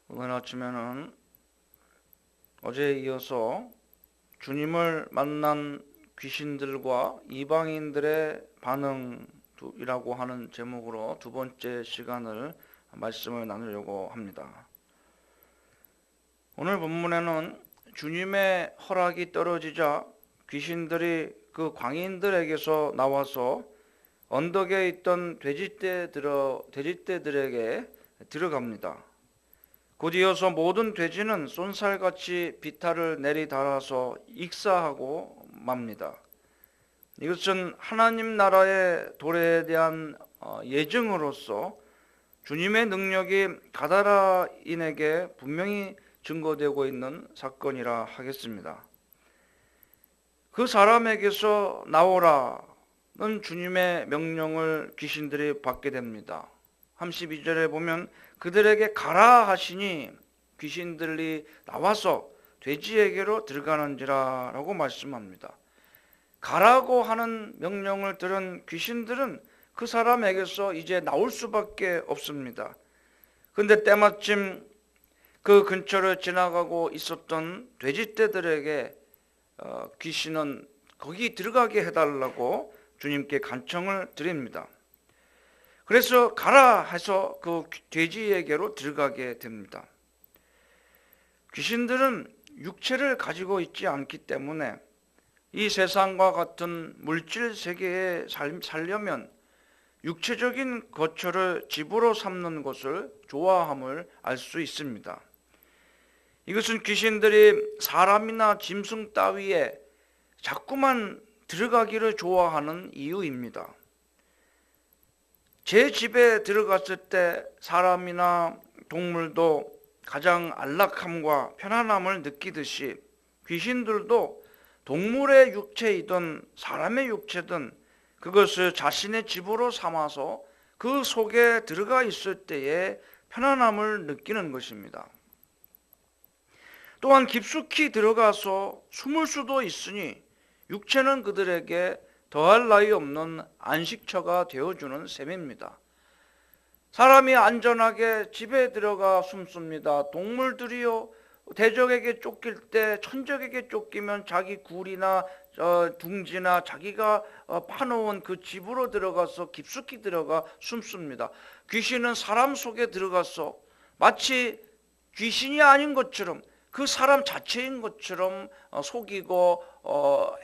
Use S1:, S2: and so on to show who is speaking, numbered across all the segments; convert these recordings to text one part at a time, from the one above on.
S1: 오늘 아침에는 어제에 이어서 주님을 만난 귀신들과 이방인들의 반응이라고 하는 제목으로 두 번째 시간을 말씀을 나누려고 합니다. 오늘 본문에는 주님의 허락이 떨어지자 귀신들이 그 광인들에게서 나와서 언덕에 있던 돼지떼들에게 들어갑니다. 곧이어서 모든 돼지는 쏜살같이 비탈을 내리달아서 익사하고 맙니다. 이것은 하나님 나라의 도래에 대한 예증으로서 주님의 능력이 가다라인에게 분명히 증거되고 있는 사건이라 하겠습니다. 그 사람에게서 나오라는 주님의 명령을 귀신들이 받게 됩니다. 32절에 보면 그들에게 가라 하시니 귀신들이 나와서 돼지에게로 들어가는지라 라고 말씀합니다. 가라고 하는 명령을 들은 귀신들은 그 사람에게서 이제 나올 수밖에 없습니다. 그런데 때마침 그 근처를 지나가고 있었던 돼지떼들에게 귀신은 거기 들어가게 해달라고 주님께 간청을 드립니다. 그래서 가라 해서 그 돼지에게로 들어가게 됩니다. 귀신들은 육체를 가지고 있지 않기 때문에 이 세상과 같은 물질 세계에 살려면 육체적인 거처를 집으로 삼는 것을 좋아함을 알 수 있습니다. 이것은 귀신들이 사람이나 짐승 따위에 자꾸만 들어가기를 좋아하는 이유입니다. 제 집에 들어갔을 때 사람이나 동물도 가장 안락함과 편안함을 느끼듯이 귀신들도 동물의 육체이든 사람의 육체든 그것을 자신의 집으로 삼아서 그 속에 들어가 있을 때에 편안함을 느끼는 것입니다. 또한 깊숙이 들어가서 숨을 수도 있으니 육체는 그들에게 더할 나위 없는 안식처가 되어주는 셈입니다. 사람이 안전하게 집에 들어가 숨습니다. 동물들이요 대적에게 쫓길 때 천적에게 쫓기면 자기 굴이나 둥지나 자기가 파놓은 그 집으로 들어가서 깊숙이 들어가 숨습니다. 귀신은 사람 속에 들어가서 마치 귀신이 아닌 것처럼 그 사람 자체인 것처럼 속이고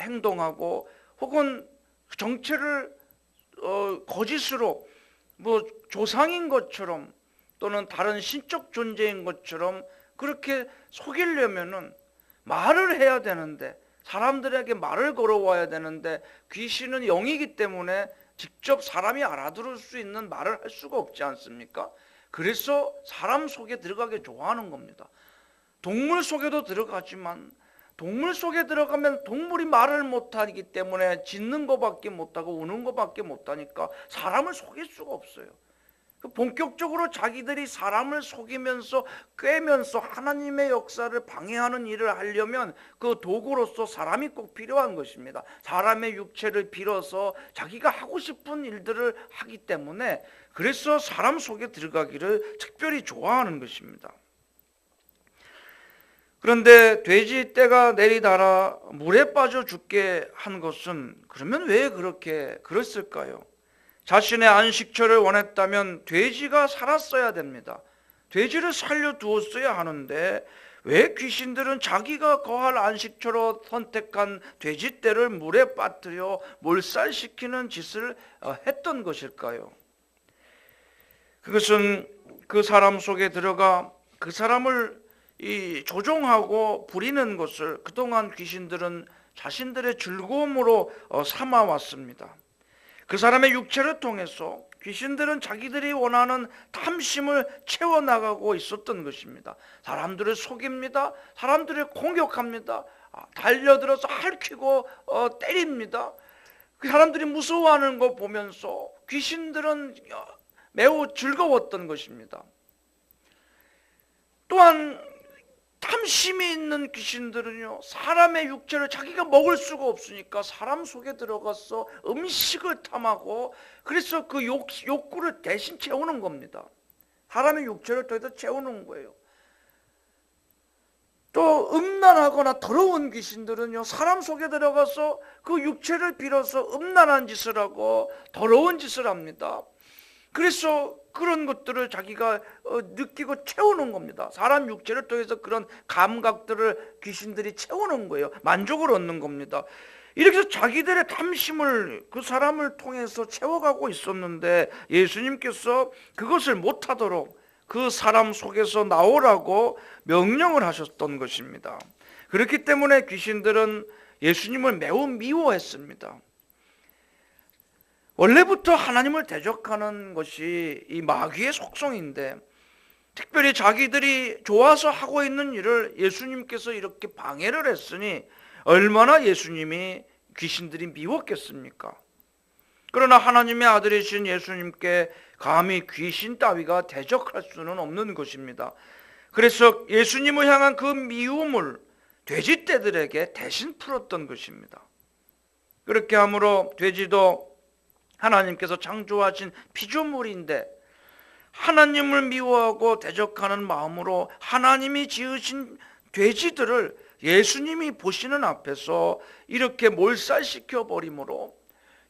S1: 행동하고 혹은 정체를 거짓으로 조상인 것처럼 또는 다른 신적 존재인 것처럼 그렇게 속이려면은 말을 해야 되는데 사람들에게 말을 걸어와야 되는데 귀신은 영이기 때문에 직접 사람이 알아들을 수 있는 말을 할 수가 없지 않습니까? 그래서 사람 속에 들어가기 좋아하는 겁니다. 동물 속에도 들어가지만 동물 속에 들어가면 동물이 말을 못하기 때문에 짖는 것밖에 못하고 우는 것밖에 못하니까 사람을 속일 수가 없어요. 본격적으로 자기들이 사람을 속이면서 꿰면서 하나님의 역사를 방해하는 일을 하려면 그 도구로서 사람이 꼭 필요한 것입니다. 사람의 육체를 빌어서 자기가 하고 싶은 일들을 하기 때문에 그래서 사람 속에 들어가기를 특별히 좋아하는 것입니다. 그런데 돼지떼가 내리달아 물에 빠져 죽게 한 것은 그러면 왜 그랬을까요? 자신의 안식처를 원했다면 돼지가 살았어야 됩니다. 돼지를 살려두었어야 하는데 왜 귀신들은 자기가 거할 안식처로 선택한 돼지떼를 물에 빠뜨려 몰살시키는 짓을 했던 것일까요? 그것은 그 사람 속에 들어가 그 사람을 조종하고 부리는 것을 그동안 귀신들은 자신들의 즐거움으로 삼아왔습니다. 그 사람의 육체를 통해서 귀신들은 자기들이 원하는 탐심을 채워나가고 있었던 것입니다. 사람들을 속입니다. 사람들을 공격합니다. 달려들어서 핥히고 때립니다. 그 사람들이 무서워하는 거 보면서 귀신들은 매우 즐거웠던 것입니다. 또한 탐심이 있는 귀신들은요 사람의 육체를 자기가 먹을 수가 없으니까 사람 속에 들어가서 음식을 탐하고 그래서 그 욕구를 대신 채우는 겁니다. 사람의 육체를 통해서 채우는 거예요. 또 음란하거나 더러운 귀신들은요, 사람 속에 들어가서 그 육체를 빌어서 음란한 짓을 하고 더러운 짓을 합니다. 그래서 그런 것들을 자기가 느끼고 채우는 겁니다. 사람 육체를 통해서 그런 감각들을 귀신들이 채우는 거예요. 만족을 얻는 겁니다. 이렇게 해서 자기들의 탐심을 그 사람을 통해서 채워가고 있었는데, 예수님께서 그것을 못하도록 그 사람 속에서 나오라고 명령을 하셨던 것입니다. 그렇기 때문에 귀신들은 예수님을 매우 미워했습니다. 원래부터 하나님을 대적하는 것이 이 마귀의 속성인데, 특별히 자기들이 좋아서 하고 있는 일을 예수님께서 이렇게 방해를 했으니 얼마나 예수님이 귀신들이 미웠겠습니까? 그러나 하나님의 아들이신 예수님께 감히 귀신 따위가 대적할 수는 없는 것입니다. 그래서 예수님을 향한 그 미움을 돼지떼들에게 대신 풀었던 것입니다. 그렇게 함으로 돼지도 하나님께서 창조하신 피조물인데, 하나님을 미워하고 대적하는 마음으로 하나님이 지으신 돼지들을 예수님이 보시는 앞에서 이렇게 몰살시켜 버림으로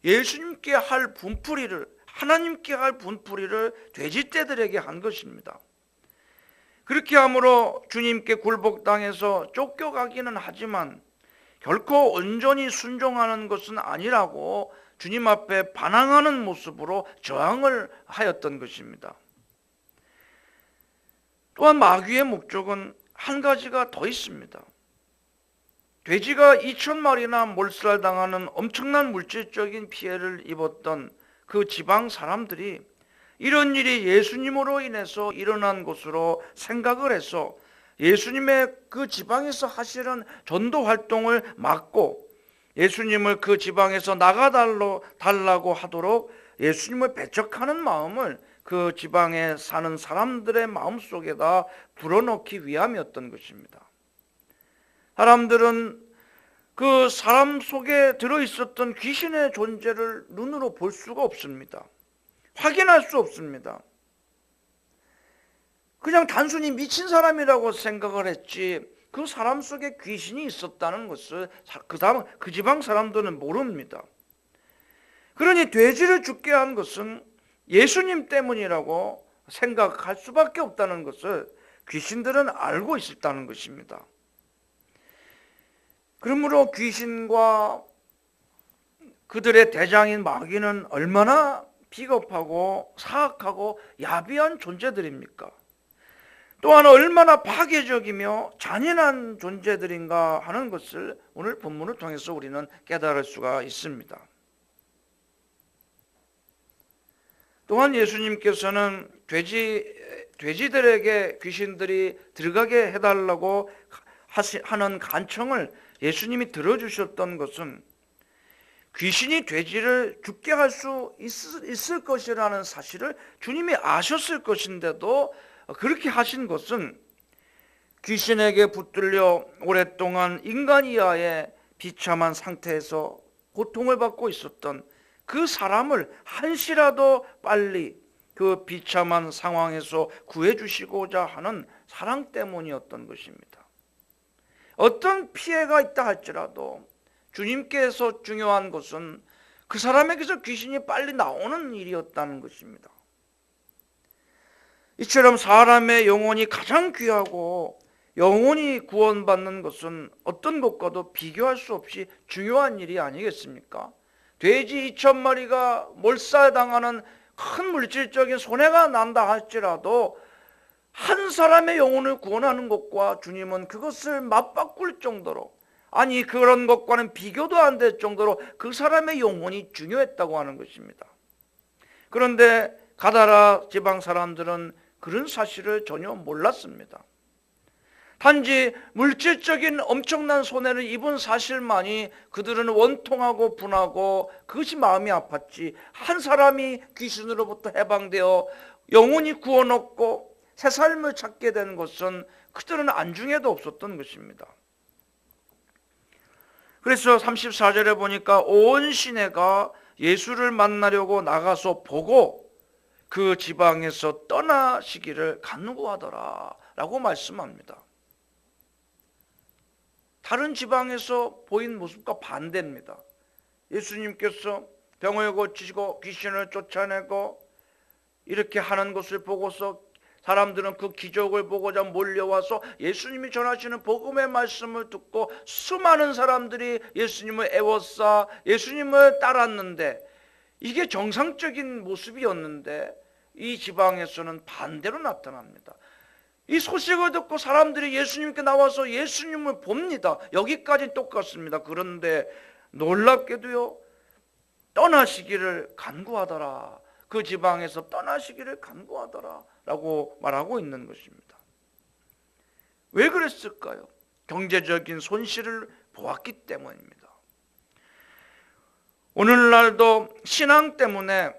S1: 예수님께 할 분풀이를, 하나님께 할 분풀이를 돼지떼들에게 한 것입니다. 그렇게 함으로 주님께 굴복당해서 쫓겨가기는 하지만 결코 온전히 순종하는 것은 아니라고 주님 앞에 반항하는 모습으로 저항을 하였던 것입니다. 또한 마귀의 목적은 한 가지가 더 있습니다. 돼지가 2,000마리나 몰살당하는 엄청난 물질적인 피해를 입었던 그 지방 사람들이 이런 일이 예수님으로 인해서 일어난 것으로 생각을 해서 예수님의 그 지방에서 하시는 전도 활동을 막고 예수님을 그 지방에서 나가달라고 하도록 예수님을 배척하는 마음을 그 지방에 사는 사람들의 마음속에다 불어넣기 위함이었던 것입니다. 사람들은 그 사람 속에 들어있었던 귀신의 존재를 눈으로 볼 수가 없습니다. 확인할 수 없습니다. 그냥 단순히 미친 사람이라고 생각을 했지 그 사람 속에 귀신이 있었다는 것을 그 지방 사람들은 모릅니다. 그러니 돼지를 죽게 한 것은 예수님 때문이라고 생각할 수밖에 없다는 것을 귀신들은 알고 있었다는 것입니다. 그러므로 귀신과 그들의 대장인 마귀는 얼마나 비겁하고 사악하고 야비한 존재들입니까? 또한 얼마나 파괴적이며 잔인한 존재들인가 하는 것을 오늘 본문을 통해서 우리는 깨달을 수가 있습니다. 또한 예수님께서는 돼지들에게 귀신들이 들어가게 해달라고 하는 간청을 예수님이 들어주셨던 것은 귀신이 돼지를 죽게 할 수 있을 것이라는 사실을 주님이 아셨을 것인데도 그렇게 하신 것은 귀신에게 붙들려 오랫동안 인간 이하의 비참한 상태에서 고통을 받고 있었던 그 사람을 한시라도 빨리 그 비참한 상황에서 구해주시고자 하는 사랑 때문이었던 것입니다. 어떤 피해가 있다 할지라도 주님께서 중요한 것은 그 사람에게서 귀신이 빨리 나오는 일이었다는 것입니다. 이처럼 사람의 영혼이 가장 귀하고 영혼이 구원받는 것은 어떤 것과도 비교할 수 없이 중요한 일이 아니겠습니까? 돼지 2,000마리가 몰살당하는 큰 물질적인 손해가 난다 할지라도 한 사람의 영혼을 구원하는 것과 주님은 그것을 맞바꿀 정도로, 아니 그런 것과는 비교도 안 될 정도로 그 사람의 영혼이 중요했다고 하는 것입니다. 그런데 가다라 지방 사람들은 그런 사실을 전혀 몰랐습니다. 단지 물질적인 엄청난 손해를 입은 사실만이 그들은 원통하고 분하고 그것이 마음이 아팠지, 한 사람이 귀신으로부터 해방되어 영혼이 구원 얻고 새 삶을 찾게 된 것은 그들은 안중에도 없었던 것입니다. 그래서 34절에 보니까 온 시내가 예수를 만나려고 나가서 보고 그 지방에서 떠나시기를 간구하더라 라고 말씀합니다. 다른 지방에서 보인 모습과 반대입니다. 예수님께서 병을 고치시고 귀신을 쫓아내고 이렇게 하는 것을 보고서 사람들은 그 기적을 보고자 몰려와서 예수님이 전하시는 복음의 말씀을 듣고 수많은 사람들이 예수님을 애워싸 예수님을 따랐는데, 이게 정상적인 모습이었는데 이 지방에서는 반대로 나타납니다. 이 소식을 듣고 사람들이 예수님께 나와서 예수님을 봅니다. 여기까지 똑같습니다. 그런데 놀랍게도요, 떠나시기를 간구하더라. 그 지방에서 떠나시기를 간구하더라 라고 말하고 있는 것입니다. 왜 그랬을까요? 경제적인 손실을 보았기 때문입니다. 오늘날도 신앙 때문에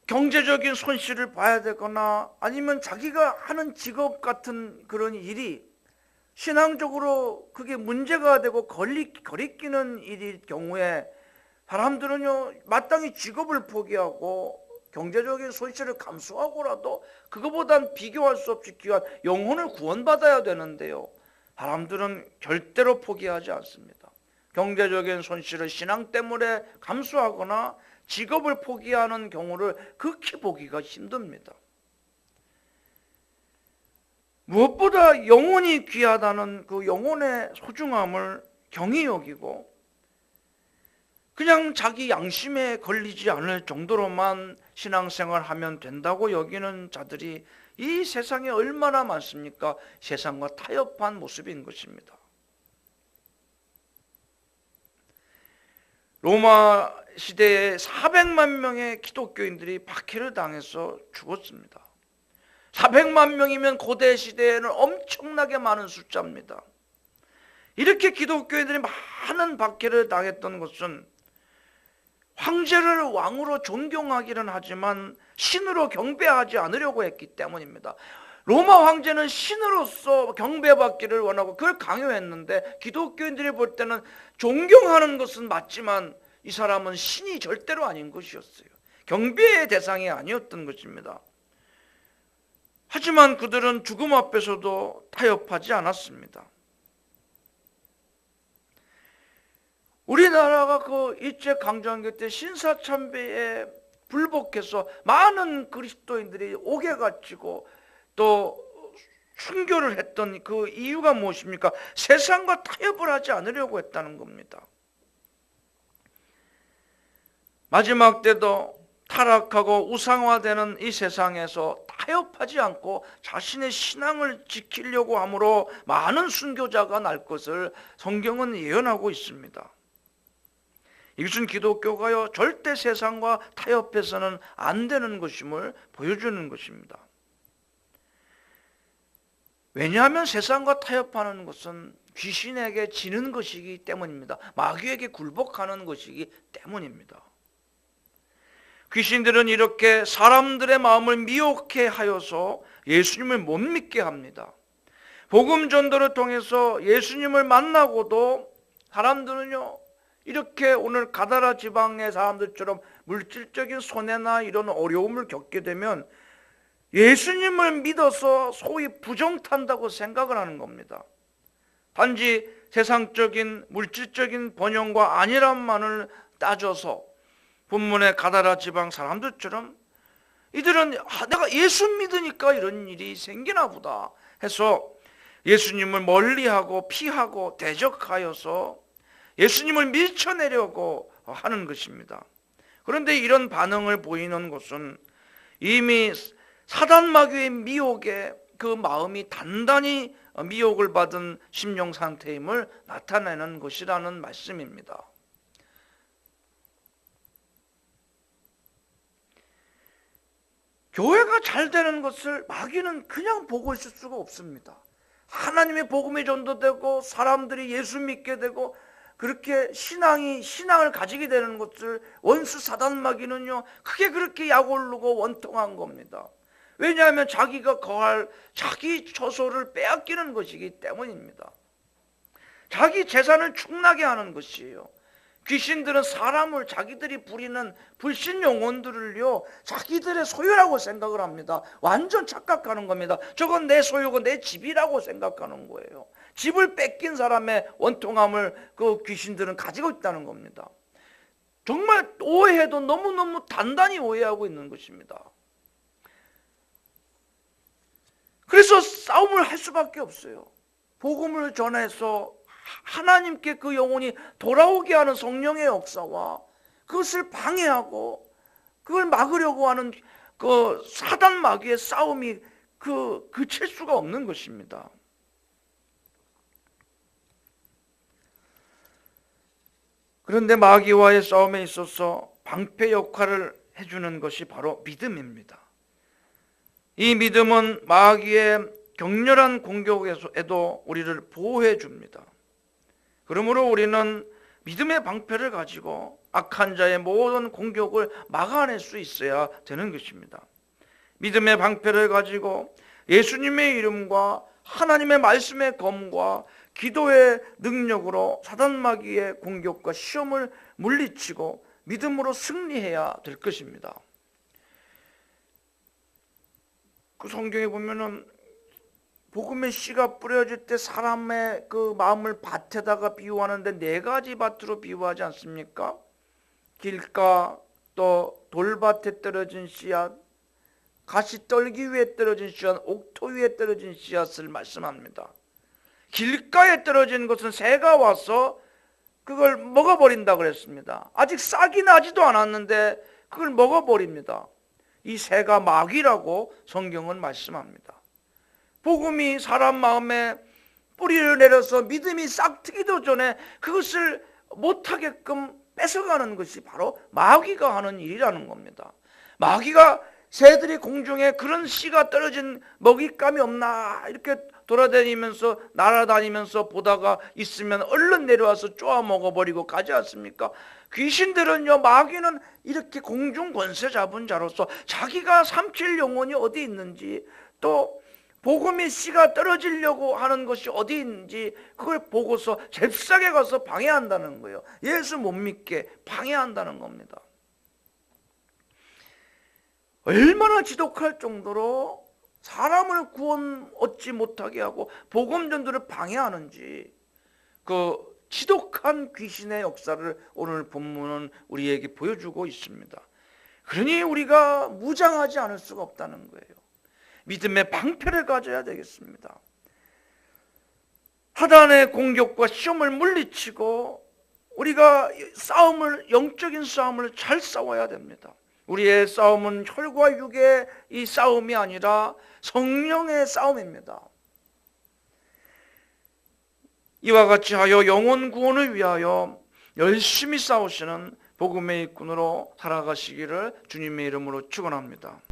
S1: 경제적인 손실을 봐야 되거나 아니면 자기가 하는 직업 같은 그런 일이 신앙적으로 그게 문제가 되고 거리끼는 일일 경우에 사람들은요, 마땅히 직업을 포기하고 경제적인 손실을 감수하고라도 그거보단 비교할 수 없이 귀한 영혼을 구원받아야 되는데요, 사람들은 절대로 포기하지 않습니다. 경제적인 손실을 신앙 때문에 감수하거나 직업을 포기하는 경우를 극히 보기가 힘듭니다. 무엇보다 영혼이 귀하다는 그 영혼의 소중함을 경히 여기고 그냥 자기 양심에 걸리지 않을 정도로만 신앙생활하면 된다고 여기는 자들이 이 세상에 얼마나 많습니까? 세상과 타협한 모습인 것입니다. 로마 시대에 400만 명의 기독교인들이 박해를 당해서 죽었습니다. 400만 명이면 고대 시대에는 엄청나게 많은 숫자입니다. 이렇게 기독교인들이 많은 박해를 당했던 것은 황제를 왕으로 존경하기는 하지만 신으로 경배하지 않으려고 했기 때문입니다. 로마 황제는 신으로서 경배받기를 원하고 그걸 강요했는데, 기독교인들이 볼 때는 존경하는 것은 맞지만 이 사람은 신이 절대로 아닌 것이었어요. 경배의 대상이 아니었던 것입니다. 하지만 그들은 죽음 앞에서도 타협하지 않았습니다. 우리나라가 그 일제강점기 때 신사참배에 불복해서 많은 그리스도인들이 옥에 갇히고 또 순교를 했던 그 이유가 무엇입니까? 세상과 타협을 하지 않으려고 했다는 겁니다. 마지막 때도 타락하고 우상화되는 이 세상에서 타협하지 않고 자신의 신앙을 지키려고 함으로 많은 순교자가 날 것을 성경은 예언하고 있습니다. 이것은 기독교가요, 절대 세상과 타협해서는 안 되는 것임을 보여주는 것입니다. 왜냐하면 세상과 타협하는 것은 귀신에게 지는 것이기 때문입니다. 마귀에게 굴복하는 것이기 때문입니다. 귀신들은 이렇게 사람들의 마음을 미혹해 하여서 예수님을 못 믿게 합니다. 복음 전도를 통해서 예수님을 만나고도 사람들은요, 이렇게 오늘 가다라 지방의 사람들처럼 물질적인 손해나 이런 어려움을 겪게 되면 예수님을 믿어서 소위 부정탄다고 생각을 하는 겁니다. 단지 세상적인 물질적인 번영과 안일함만을 따져서 본문의 가다라 지방 사람들처럼 이들은 내가 예수 믿으니까 이런 일이 생기나 보다 해서 예수님을 멀리하고 피하고 대적하여서 예수님을 밀쳐내려고 하는 것입니다. 그런데 이런 반응을 보이는 것은 이미 사단 마귀의 미혹에 그 마음이 단단히 미혹을 받은 심령 상태임을 나타내는 것이라는 말씀입니다. 교회가 잘 되는 것을 마귀는 그냥 보고 있을 수가 없습니다. 하나님의 복음이 전도되고 사람들이 예수 믿게 되고 그렇게 신앙을 가지게 되는 것을 원수 사단 마귀는요, 크게 그렇게 약올르고 원통한 겁니다. 왜냐하면 자기가 거할 자기 처소를 빼앗기는 것이기 때문입니다. 자기 재산을 축나게 하는 것이에요. 귀신들은 사람을 자기들이 부리는 불신 영혼들을요 자기들의 소유라고 생각을 합니다. 완전 착각하는 겁니다. 저건 내 소유고 내 집이라고 생각하는 거예요. 집을 뺏긴 사람의 원통함을 그 귀신들은 가지고 있다는 겁니다. 정말 오해해도 너무너무 단단히 오해하고 있는 것입니다. 그래서 싸움을 할 수밖에 없어요. 복음을 전해서 하나님께 그 영혼이 돌아오게 하는 성령의 역사와 그것을 방해하고 그걸 막으려고 하는 그 사단 마귀의 싸움이 그칠 수가 없는 것입니다. 그런데 마귀와의 싸움에 있어서 방패 역할을 해주는 것이 바로 믿음입니다. 이 믿음은 마귀의 격렬한 공격에도 우리를 보호해 줍니다. 그러므로 우리는 믿음의 방패를 가지고 악한 자의 모든 공격을 막아낼 수 있어야 되는 것입니다. 믿음의 방패를 가지고 예수님의 이름과 하나님의 말씀의 검과 기도의 능력으로 사단 마귀의 공격과 시험을 물리치고 믿음으로 승리해야 될 것입니다. 그 성경에 보면은 복음의 씨가 뿌려질 때 사람의 그 마음을 밭에다가 비유하는데 4가지 밭으로 비유하지 않습니까? 길가, 또 돌밭에 떨어진 씨앗, 가시떨기 위에 떨어진 씨앗, 옥토 위에 떨어진 씨앗을 말씀합니다. 길가에 떨어진 것은 새가 와서 그걸 먹어버린다 그랬습니다. 아직 싹이 나지도 않았는데 그걸 먹어버립니다. 이 새가 마귀라고 성경은 말씀합니다. 복음이 사람 마음에 뿌리를 내려서 믿음이 싹 트기도 전에 그것을 못하게끔 뺏어가는 것이 바로 마귀가 하는 일이라는 겁니다. 마귀가 새들이 공중에 그런 씨가 떨어진 먹잇감이 없나 이렇게 돌아다니면서 날아다니면서 보다가 있으면 얼른 내려와서 쪼아 먹어버리고 가지 않습니까? 귀신들은요, 마귀는 이렇게 공중 권세 잡은 자로서 자기가 삼킬 영혼이 어디 있는지, 또 복음의 씨가 떨어지려고 하는 것이 어디 있는지 그걸 보고서 잽싸게 가서 방해한다는 거예요. 예수 못 믿게 방해한다는 겁니다. 얼마나 지독할 정도로 사람을 구원 얻지 못하게 하고 복음 전도를 방해하는지 그 지독한 귀신의 역사를 오늘 본문은 우리에게 보여주고 있습니다. 그러니 우리가 무장하지 않을 수가 없다는 거예요. 믿음의 방패를 가져야 되겠습니다. 사단의 공격과 시험을 물리치고 우리가 영적인 싸움을 잘 싸워야 됩니다. 우리의 싸움은 혈과 육의 이 싸움이 아니라 성령의 싸움입니다. 이와 같이 하여 영혼 구원을 위하여 열심히 싸우시는 복음의 일꾼으로 살아가시기를 주님의 이름으로 축원합니다.